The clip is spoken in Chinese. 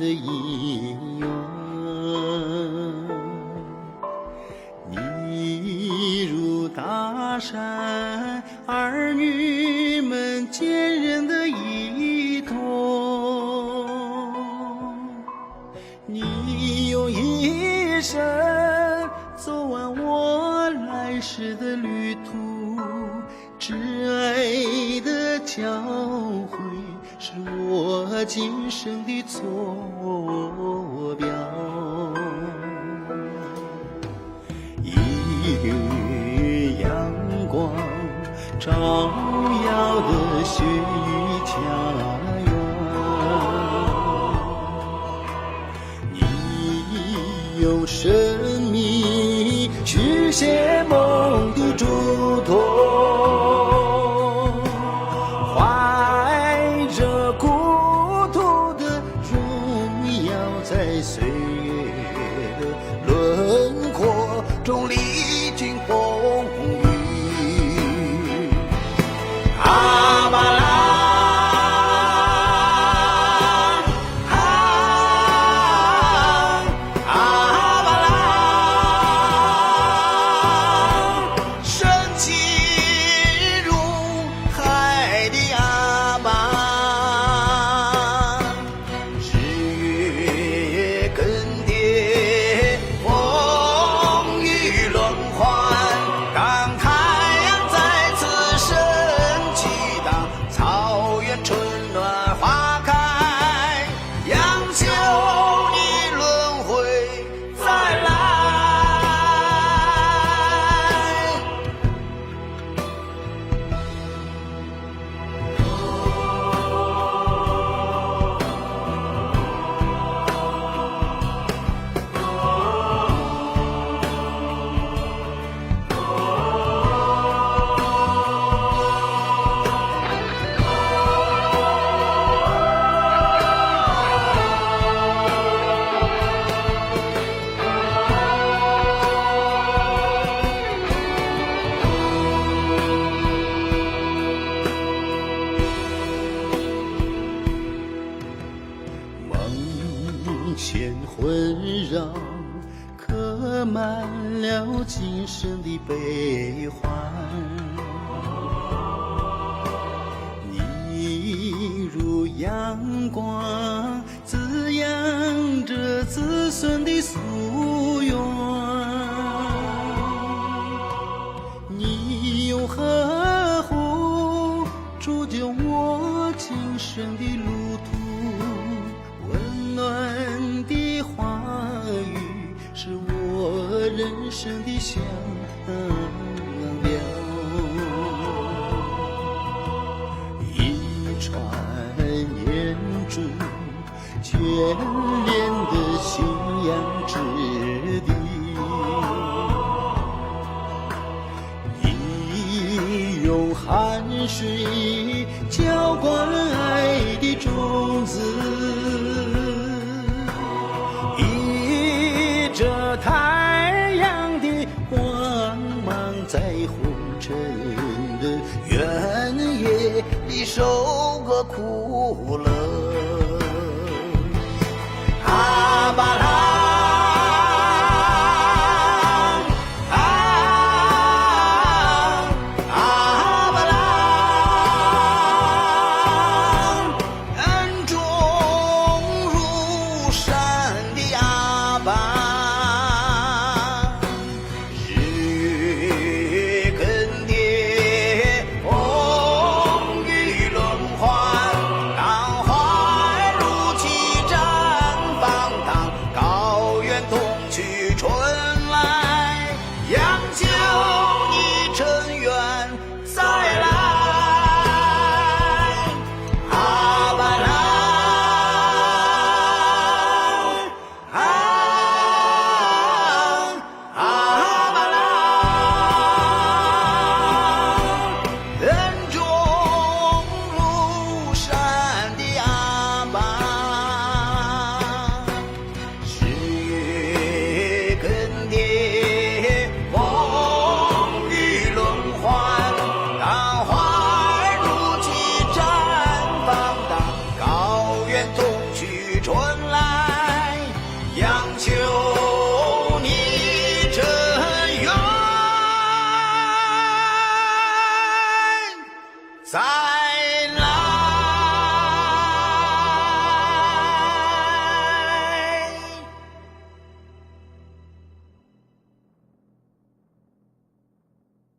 的姻缘。你如大山，儿女们坚韧的依托。你用一生走完我来时的旅途，挚爱的教诲是我今生的坐标。一个阳光照耀的雪域家园，你用生命续写梦的嘱托，怀着故土的荣耀，在岁月的轮廓中历经风雨。阿巴拉，阿巴拉，深情如海的阿爸，日月更迭，风雨轮换，当太阳再次升起，当草原春暖花开，杨修的轮回再来。梦牵魂绕，刻满了今生的悲欢。你如阳光，滋养着子孙的夙愿。你用呵护铸就我今生的路途，温暖的话语是我人生的向标。一传念珠，眷恋的信仰之地。你用汗水浇灌爱的种子，依着太阳的光芒，在红尘的原野里受个苦乐。阿巴拉，恩重如山。